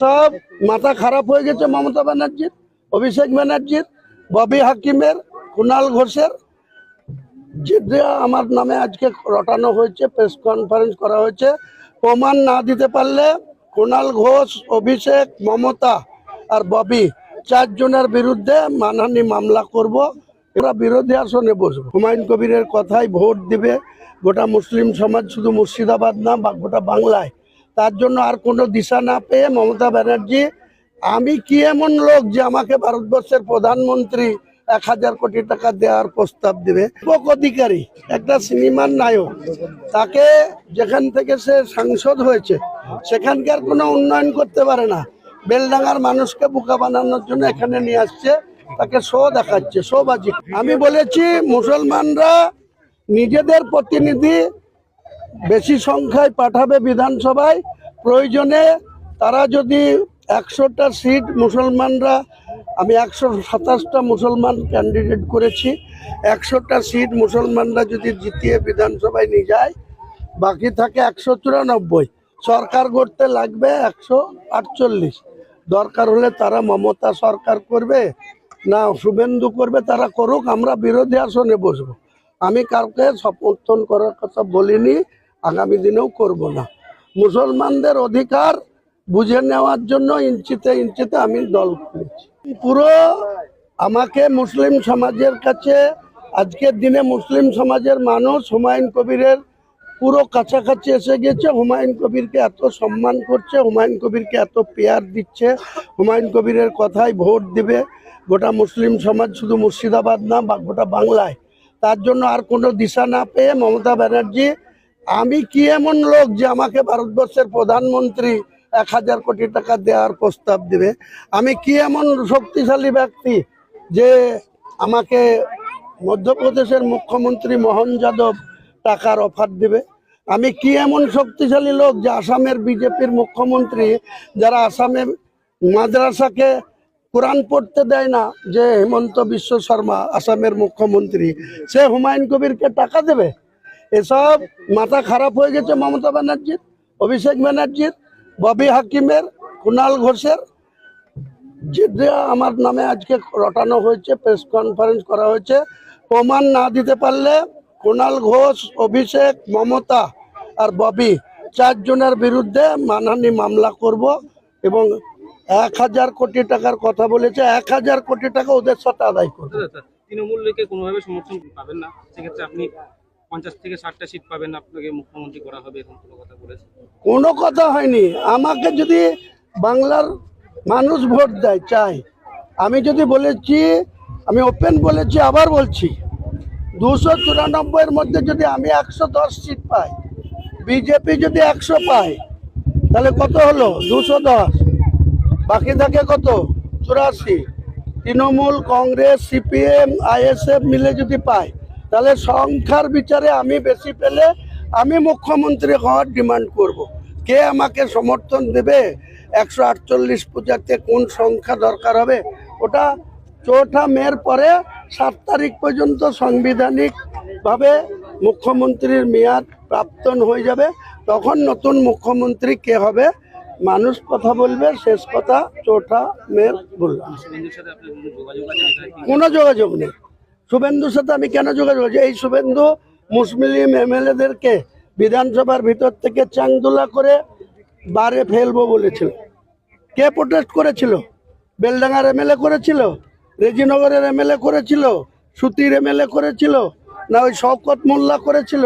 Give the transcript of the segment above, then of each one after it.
সব মাথা খারাপ হয়ে গেছে মমতা ব্যানার্জির, অভিষেক ব্যানার্জির, ববি হাকিমের, কুণাল ঘোষের, যেটা আমার নামে আজকে রটানো হয়েছে, প্রেস কনফারেন্স করা হয়েছে। প্রমাণ না দিতে পারলে কুণাল ঘোষ, অভিষেক, মমতা আর ববি চারজনের বিরুদ্ধে মানহানি মামলা করব। এরা বিরোধী আসনে বসবো। হুমায়ুন কবিরের কথাই ভোট দিবে গোটা মুসলিম সমাজ, শুধু মুর্শিদাবাদ না বা গোটা বাংলায়। তার জন্য আর কোনো দিশা না পেয়ে মমতা ব্যানার্জি, আমি কি এমন লোক যে আমাকে ভারতবর্ষের প্রধানমন্ত্রী 1000 কোটি টাকা দেওয়ার প্রস্তাব দেবে? অধিকারী একটা সিনেমার নায়ক, তাকে যেখান থেকে সে সাংসদ হয়েছে সেখানকার কোনো উন্নয়ন করতে পারে না। বেলডাঙ্গার মানুষকে বোকা বানানোর জন্য এখানে নিয়ে আসছে, তাকে শো দেখাচ্ছে, শোবাজি। আমি বলেছি মুসলমানরা নিজেদের প্রতিনিধি বেশি সংখ্যায় পাঠাবে বিধানসভায়। প্রয়োজনে তারা যদি 100টা সিট মুসলমানরা, আমি 127টা মুসলমান ক্যান্ডিডেট করেছি, 100টা সিট মুসলমানরা যদি জিতিয়ে বিধানসভায় নিয়ে যায়, বাকি থাকে 194। সরকার করতে লাগবে 148। দরকার হলে তারা মমতা সরকার করবে না শুভেন্দু করবে, তারা করুক, আমরা বিরোধী আসনে বসবো। আমি কাউকে সমর্থন করার কথা বলিনি, আগামী দিনেও করব না। মুসলমানদের অধিকার বুঝে নেওয়ার জন্য ইঞ্চিতে ইঞ্চিতে আমি দল খুলেছি। পুরো আমাকে মুসলিম সমাজের কাছে, আজকের দিনে মুসলিম সমাজের মানুষ হুমায়ুন কবিরের পুরো কাছাকাছি এসে গেছে। হুমায়ুন কবিরকে এত সম্মান করছে, হুমায়ুন কবিরকে এত পেয়ার দিচ্ছে, হুমায়ুন কবিরের কথাই ভোট দিবে গোটা মুসলিম সমাজ, শুধু মুর্শিদাবাদ না বা গোটা বাংলায়। তার জন্য আর কোনো দিশা না পেয়ে মমতা ব্যানার্জি, আমি কি এমন লোক যে আমাকে ভারতবর্ষের প্রধানমন্ত্রী 1000 কোটি টাকা দেওয়ার প্রস্তাব দেবে? আমি কি এমন শক্তিশালী ব্যক্তি যে আমাকে মধ্যপ্রদেশের মুখ্যমন্ত্রী মোহন যাদব টাকার অফার দেবে? আমি কি এমন শক্তিশালী লোক যে আসামের বিজেপির মুখ্যমন্ত্রী, যারা আসামের মাদ্রাসাকে কোরআন পড়তে দেয় না, যে হেমন্ত বিশ্ব শর্মা আসামের মুখ্যমন্ত্রী, সে হুমায়ুন কবিরকে টাকা দেবে? এসব মাথা খারাপ হয়ে গেছে মমতা ব্যানার্জির, অভিষেক ব্যানার্জির, ববি হাকিমের, কুণাল ঘোষের, যেটা আমার নামে আজকে রটানো হয়েছে, প্রেস কনফারেন্স করা হয়েছে। প্রমাণ না দিতে পারলে কুণাল ঘোষ, অভিষেক, মমতা আর ববি চারজনের বিরুদ্ধে মানহানি মামলা করব এবং 1000 কোটি টাকার কথা বলেছে, 1000 কোটি টাকা ওদের সাথে আদায় করবো। তৃণমূলকে কোনোভাবে সমর্থন পাবেন না, সেক্ষেত্রে আপনি 50 থেকে 60টা সিট পাবেন, আপনাকে মুখ্যমন্ত্রী করা হবে, এরকম কোনো কথা বলেছে? কোনো কথা হয়নি। আমাকে যদি বাংলার মানুষ ভোট দেয়, চাই। আমি যদি বলেছি, আমি ওপেন বলেছি, আবার বলছি, 294-এর মধ্যে যদি আমি 110 সিট পাই, বিজেপি যদি 100 পায়, তাহলে কত হলো? 210। বাকি থাকে কত? 84। তৃণমূল, কংগ্রেস, সিপিএম, আইএসএফ মিলে যদি পায়, তাহলে সংখ্যার বিচারে আমি বেশি পেলে আমি মুখ্যমন্ত্রী হওয়ার ডিমান্ড করব। কে আমাকে সমর্থন দেবে? 148 পূজাতে কোন সংখ্যা দরকার হবে, ওটা 4 মের পরে 7 তারিখ পর্যন্ত সাংবিধানিকভাবে মুখ্যমন্ত্রীর মেয়াদ প্রাপ্তন হয়ে যাবে। তখন নতুন মুখ্যমন্ত্রী কে হবে মানুষ কথা বলবে, শেষ কথা 4 মের বলবে। কোনো যোগাযোগ নেই শুভেন্দুর সাথে। আমি কেন যোগাযোগ? এই শুভেন্দু মুসলিম এমএলএদেরকে বিধানসভার ভিতর থেকে চাংদোলা করে বারে ফেলবো বলেছিল। কে প্রোটেস্ট করেছিল? বেলডাঙ্গার এমএলএ করেছিল, রেজিনগরের এমএলএ করেছিল, সুতির এমএলএ করেছিল, না ওই শওকত মোল্লা করেছিল,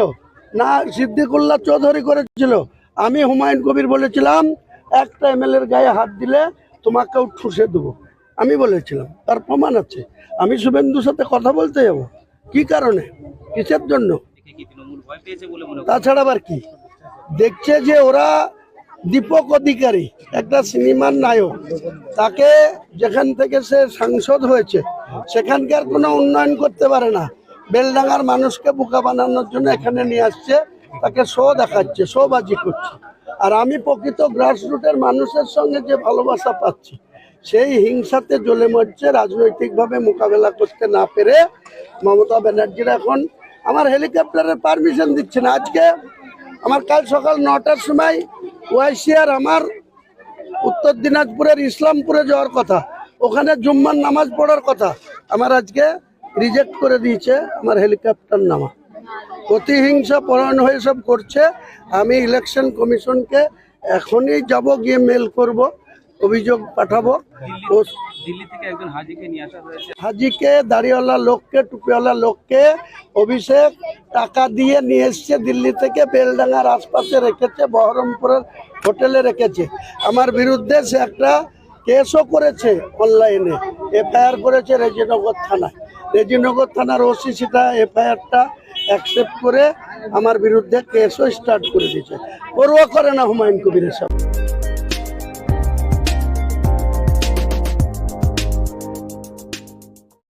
না সিদ্দিকুল্লাহ চৌধুরী করেছিল? আমি হুমায়ুন কবির বলেছিলাম, একটা এমএলএর গায়ে হাত দিলে তোমাকেও ঠুসে দেবো, আমি বলেছিলাম। তার প্রমাণ আছে। আমি শুভেন্দুর সাথে কথা বলতে যাব কি কারণে, কিসের জন্য? তাছাড়া আবার কি দেখছে যে ওরা দীপক অধিকারী একটা সিনেমার নায়ক, তাকে যেখান থেকে সে সাংসদ হয়েছে সেখানকার কোনো উন্নয়ন করতে পারে না। বেলডাঙ্গার মানুষকে বোকা বানানোর জন্য এখানে নিয়ে আসছে, তাকে শো দেখাচ্ছে, শোবাজি করছে। আর আমি প্রকৃত গ্রাসরুটের মানুষের সঙ্গে যে ভালোবাসা পাচ্ছি, সেই হিংসাতে জ্বলে মরছে। রাজনৈতিকভাবে মোকাবেলা করতে না পেরে মমতা ব্যানার্জির এখন আমার হেলিকপ্টারের পারমিশন দিচ্ছে না। আজকে আমার কাল সকাল 9টার সময় ওয়াইসিআর আমার উত্তর দিনাজপুরের ইসলামপুরে যাওয়ার কথা, ওখানে জুম্মার নামাজ পড়ার কথা, আমার আজকে রিজেক্ট করে দিয়েছে আমার হেলিকপ্টার নামা। প্রতিহিংসা পরায়ণ হয়ে সব করছে। আমি ইলেকশন কমিশনকে এখনই যাব, গিয়ে মেল করব, অভিযোগ পাঠাবো। দিল্লি থেকে একজন হাজিকে নিয়ে আসা হয়েছে। হাজিকে, দাড়িওয়ালা লোককে, টুপিওয়ালা লোককে অভিষেক টাকা দিয়ে নিয়ে এসছে দিল্লি থেকে, বেলডাঙ্গার আশপাশে রেখেছে, বহরমপুরের হোটেলে রেখেছে। আমার বিরুদ্ধে সে একটা কেসও করেছে, অনলাইনে এফআইআর করেছে রেজিনগর থানায়। রেজিনগর থানার ওসি সেটা এফআইআরটা অ্যাকসেপ্ট করে আমার বিরুদ্ধে কেসও স্টার্ট করে দিয়েছে। পরোয়া করে না হুমায়ুন কবিরের সাথে।